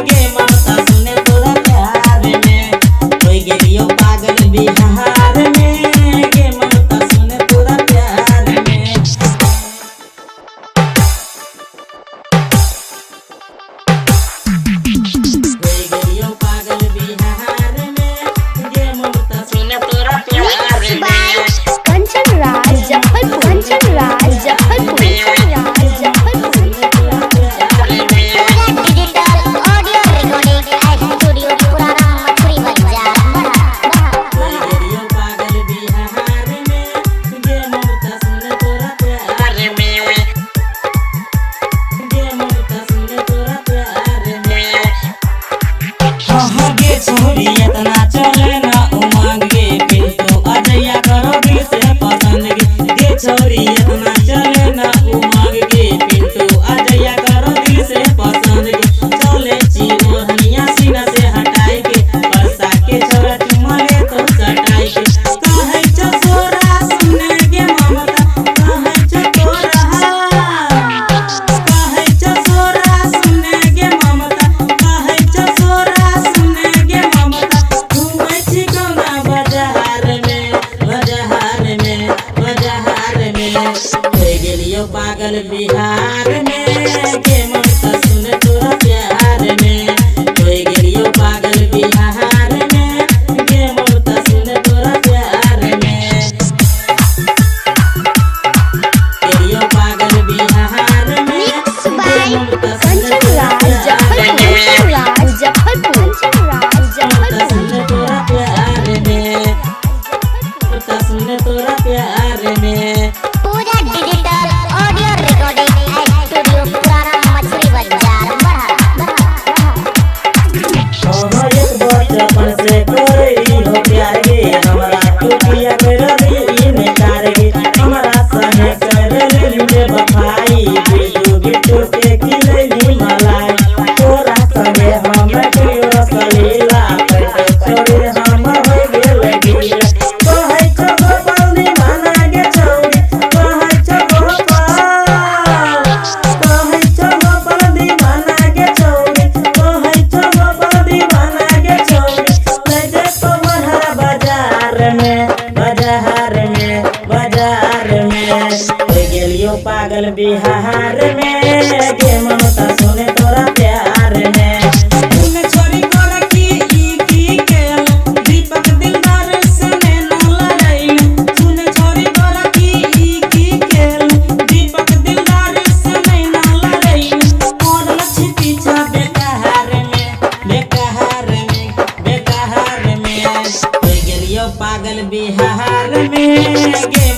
गे ममता सुने तोरा प्यार में कोई गेलियो पागल बिहार में गे ममता सुने तोरा प्यार में कोई गेलियो पागल बिहार में गे ममता सुने तोरा प्यार में Kanchan Raj Jafarpur Kanchan Raj Jafarpur digital audio recording studio पुराना मछली बाजार कोई गेलियो पागल बिहार में गे ममता सुने तोरा प्यार में गे ममता सुने तोरा प्यार में गे छोरी इतना चले ना उमंग गे पिंटू अजया करो दिल से पसंद गे छोरी इतना चले ना उमंग गे पिंटू अजया करो दिल से पसंद चले चीरो हनिया सीना से हटाई के बरसा के छोरा चुमले तो सटाई के कहे छोरा सुने गे ममता कहे छोरा कहे छोरा सुने गे ममता कहे छोरा सुने गे ममता घूमे छी गंगा बाजार में बाजार में बाजार में कोई गेलियो पागल बिहार में गे ममता सुने तोरा प्यार में कोई गेलियो पागल बिहार में गे ममता सुने तोरा प्यार में गेलियो पागल बिहार में गे ममता सुने कंचन तोरा राज प्यार जफरपुर में ममता सुने तोरा प्यार में पूजा डिजिटल ऑडियो रिकॉर्डिंग स्टूडियो पुराना मछली बाजार एक बचपन से कोई हो प्यार गे हमरा टूटिया कर दी इनकार गे हमरा संगे कर ले बफाई बिजू बिटू के खिलैली मलाई तोरा संगे हम कियो सलीला पे छोड़े हम हो गेल गीला कहै छ गोपाल दीवाना गे छौरी कहै छ गोपाल दीवाना गे छौरी कहै छ गोपाल दीवाना गे छौरी ले जे तुम्हारा बाजार में बाजार में बाजार में कोई गेलियो पागल बिहार में गे ममता सुने तोरा प्यार में सुने छोरी गोरा की केल दीपक दिलदार से नैना लड़ाई सुने छोरी गोरा की केल दीपक दिलदार से नैना लड़ाई और लक्ष्य पीछा बेकार में बेकार में बेकार में कोई गेलियो पागल बिहार में गे